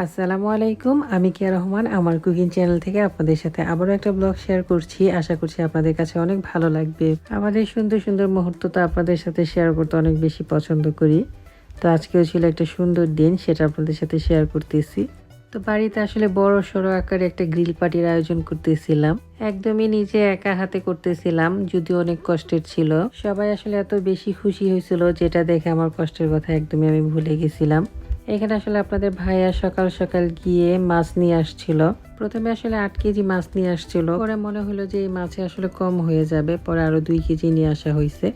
আসসালামু আলাইকুম। আমি কিয়া রহমান আমার কুকিং চ্যানেল থেকে আপনাদের সাথে আবারও একটা ব্লগ শেয়ার করছি। আশা করছি আপনাদের কাছে অনেক ভালো লাগবে। আমাদের সুন্দর সুন্দর মুহূর্ত তো আপনাদের সাথে শেয়ার করতে অনেক বেশি পছন্দ করি। তো আজকেও ছিল একটা সুন্দর দিন, সেটা আপনাদের সাথে শেয়ার করতেছি। তো বাড়িতে আসলে বড় সড়ো আকারে একটা গ্রিল পার্টির আয়োজন করতেছিলাম। একদমই নিজে একা হাতে করতেছিলাম, যদিও অনেক কষ্টের ছিল। সবাই আসলে এত বেশি খুশি হয়েছিল, যেটা দেখে আমার কষ্টের কথা একদমই আমি ভুলে গেছিলাম। এখানে আসলে আপনাদের ভাইয়া সকাল সকাল গিয়ে মাছ নিয়ে আসছিল। প্রথমে আসলে 8 কেজি মাছ নিয়ে আসছিল, পরে মনে হলো যে এই মাছে আসলে কম হয়ে যাবে, পরে আরো 2 কেজি নিয়ে আসা হয়েছে।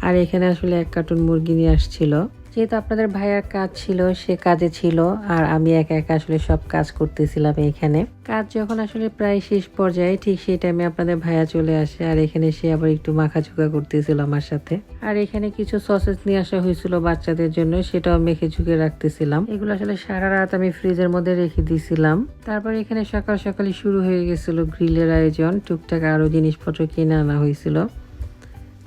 আর এখানে আসলে 1 কার্টুন মুরগি নিয়ে আসছিল। যেহেতু আপনাদের ভাইয়ার কাজ ছিল, সে কাজে ছিল, আর আমি একা একা আসলে সব কাজ করতেছিলাম। এখানে কাজ যখন আসলে প্রায় শেষ পর্যায়ে, ঠিক সেই টাইমে আপনাদের ভাইয়া চলে আসে, আর এখানে সে আবার একটু মাখাঝুকা করতেছিল আমার সাথে। আর এখানে কিছু সসেস নিয়ে আসা হয়েছিল বাচ্চাদের জন্য, সেটাও মেখে ঝুঁকে রাখতেছিলাম। এগুলো আসলে সারা রাত আমি ফ্রিজের মধ্যে রেখে দিয়েছিলাম। তারপর এখানে সকাল সকালই শুরু হয়ে গেছিল গ্রিলের আয়োজন। টুকটাক আরো জিনিসপত্র কিনে আনা হয়েছিল।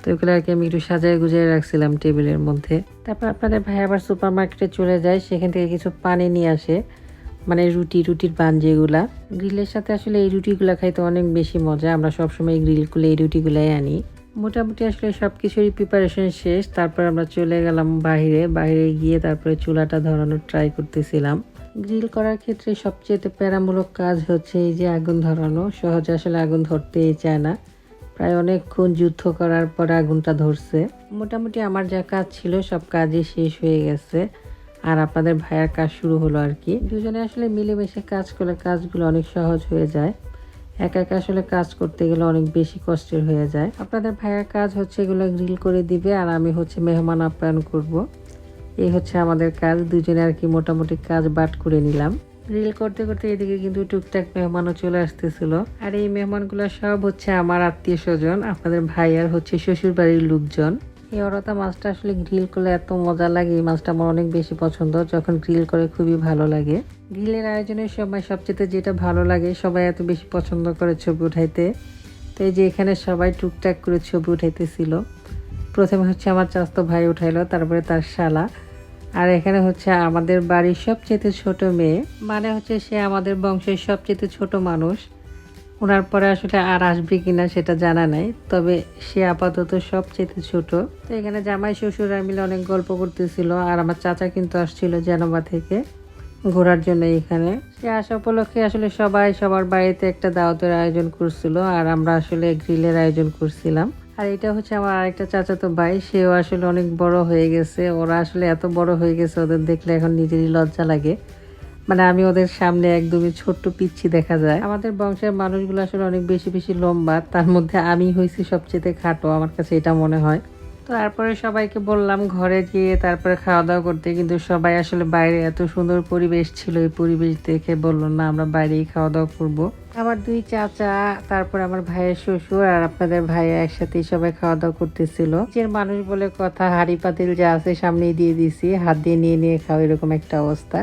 তো এগুলো আর কি আমি একটু সাজায় গুজিয়ে রাখছিলাম টেবিলের মধ্যে। তারপর আপনাদের ভাই আবার সুপার মার্কেটে চলে যায়, সেখান থেকে কিছু পানি নিয়ে আসে, মানে রুটির বান যেগুলা। গ্রিলের সাথে আসলে এই রুটিগুলা খাইতে অনেক বেশি মজা। আমরা সবসময় গ্রিল করলে এই রুটিগুলাই আনি। মোটামুটি আসলে সবকিছুরই প্রিপারেশন শেষ। তারপর আমরা চলে গেলাম বাইরে গিয়ে তারপরে চুলাটা ধরানোর ট্রাই করতেছিলাম। গ্রিল করার ক্ষেত্রে সবচেয়ে প্যারামূলক কাজ হচ্ছে এই যে আগুন ধরানো। সহজে আসলে আগুন ধরতেই চায় না, প্রায় অনেকক্ষণ যুদ্ধ করার পর আগুনটা ধরছে। মোটামুটি আমার যা কাজ ছিল সব কাজই শেষ হয়ে গেছে, আর আপনাদের ভাইয়ার কাজ শুরু হলো আর কি। দুজনে আসলে মিলেমিশে কাজ করলে কাজগুলো অনেক সহজ হয়ে যায়। একা একা আসলে কাজ করতে গেলে অনেক বেশি কষ্টের হয়ে যায়। আপনাদের ভাইয়ার কাজ হচ্ছে এগুলো গ্রিল করে দিবে, আর আমি হচ্ছে মেহমান আপ্যায়ন করব। এই হচ্ছে আমাদের কাজ। দুজনে আর কি মোটামুটি কাজ বাট করে নিলাম। রিল করতে করতে এদিকে কিন্তু টুকটাক মেহমানও চলে আসতেছিল। আর এই মেহমানগুলো সব হচ্ছে আমার আত্মীয় স্বজন, আপনাদের ভাই আর হচ্ছে শ্বশুর বাড়ির লোকজন। এই অরতা মাছটা আসলে গ্রিল করলে এত মজা লাগে, এই মাছটা আমার অনেক বেশি পছন্দ। যখন গ্রিল করে খুবই ভালো লাগে। গ্রিলের আয়োজনের সময় সবচেয়ে যেটা ভালো লাগে, সবাই এত বেশি পছন্দ করে ছবি উঠাইতে। তো এই যে এখানে সবাই টুকটাক করে ছবি উঠাইতেছিল। প্রথমে হচ্ছে আমার চাচাতো ভাই উঠাইলো, তারপরে তার শালা। আর এখানে হচ্ছে আমাদের বাড়ির সবচেয়ে ছোট মেয়ে, মানে হচ্ছে সে আমাদের বংশের সবচেয়ে ছোট মানুষ। ওনার পরে আসলে আর আসবে কিনা সেটা জানা নাই, তবে সে আপাতত সবচেয়ে ছোট। তো এখানে জামাই শ্বশুররা মিলে অনেক গল্প করতেছিল, আর আমার চাচা কিন্তু আসছিল জেনেভা থেকে ঘোরার জন্য। এখানে সে আসা উপলক্ষে আসলে সবাই সবার বাড়িতে একটা দাওয়াতের আয়োজন করছিল, আর আমরা আসলে গ্রিলের আয়োজন করছিলাম। আর এটা হচ্ছে আমার আরেকটা চাচাতো ভাই, সেও আসলে অনেক বড় হয়ে গেছে। ওরা আসলে এত বড় হয়ে গেছে, ওদের দেখলে এখন নিজেরই লজ্জা লাগে। মানে আমি ওদের সামনে একদমই ছোট্ট পিচ্ছি দেখা যায়। আমাদের বংশের মানুষগুলো আসলে অনেক বেশি বেশি লম্বা, তার মধ্যে আমি হয়েছি সবচেয়ে খাটো, আমার কাছে এটা মনে হয়। তো তারপরে সবাইকে বললাম ঘরে গিয়ে তারপরে খাওয়া দাওয়া করতে, কিন্তু সবাই আসলে বাইরে এত সুন্দর পরিবেশ ছিল, এই পরিবেশ দেখে বললো না আমরা বাইরেই খাওয়া দাওয়া করবো। আমার 2 চাচা, তারপর আমার ভাইয়ের শ্বশুর আর আপনাদের ভাইয়া একসাথেই সবাই খাওয়া দাওয়া করতেছিল। নিজের মানুষ বলে কথা, হাঁড়ি পাতিল যা আছে সামনেই দিয়ে দিছি, হাত দিয়ে নিয়ে নিয়ে খাও, এরকম একটা অবস্থা।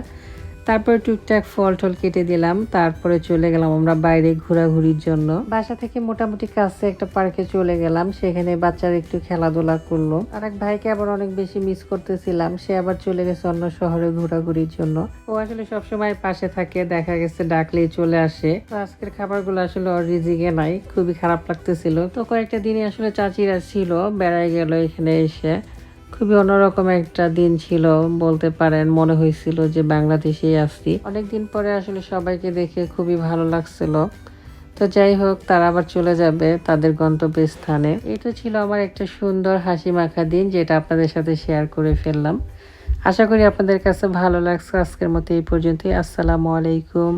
তারপরে টুকটাক ফল টল কেটে দিলাম, তারপরে চলে গেলাম আমরা বাইরে ঘোরাঘুরির জন্য। বাসা থেকে মোটামুটি কাছে একটা পার্কে চলে গেলাম, সেখানে বাচ্চারা একটু খেলাধুলা করলো। আর এক ভাইকে আবার অনেক বেশি মিস করতেছিলাম, সে আবার চলে গেছে অন্য শহরে ঘোরাঘুরির জন্য। ও আসলে সবসময় পাশে থাকে, দেখা গেছে ডাকলেই চলে আসে। তো আজকের খাবারগুলো আসলে ওর রিজিকে নাই, খুবই খারাপ লাগতেছিল। তো কয়েকটা দিনই আসলে চাচিরা ছিল, বেড়ায় গেল এখানে এসে। খুবই অন্যরকম একটা দিন ছিল বলতে পারেন, মনে হয়েছিল যে বাংলাদেশেই আসছি। অনেকদিন পরে আসলে সবাইকে দেখে খুবই ভালো লাগছিল। তো যাই হোক, তারা আবার চলে যাবে তাদের গন্তব্যস্থানে। এটা ছিল আমার একটা সুন্দর হাসি মাখা দিন, যেটা আপনাদের সাথে শেয়ার করে ফেললাম। আশা করি আপনাদের কাছে ভালো লাগছে। আজকের মতো এই পর্যন্তই। আসসালামু আলাইকুম।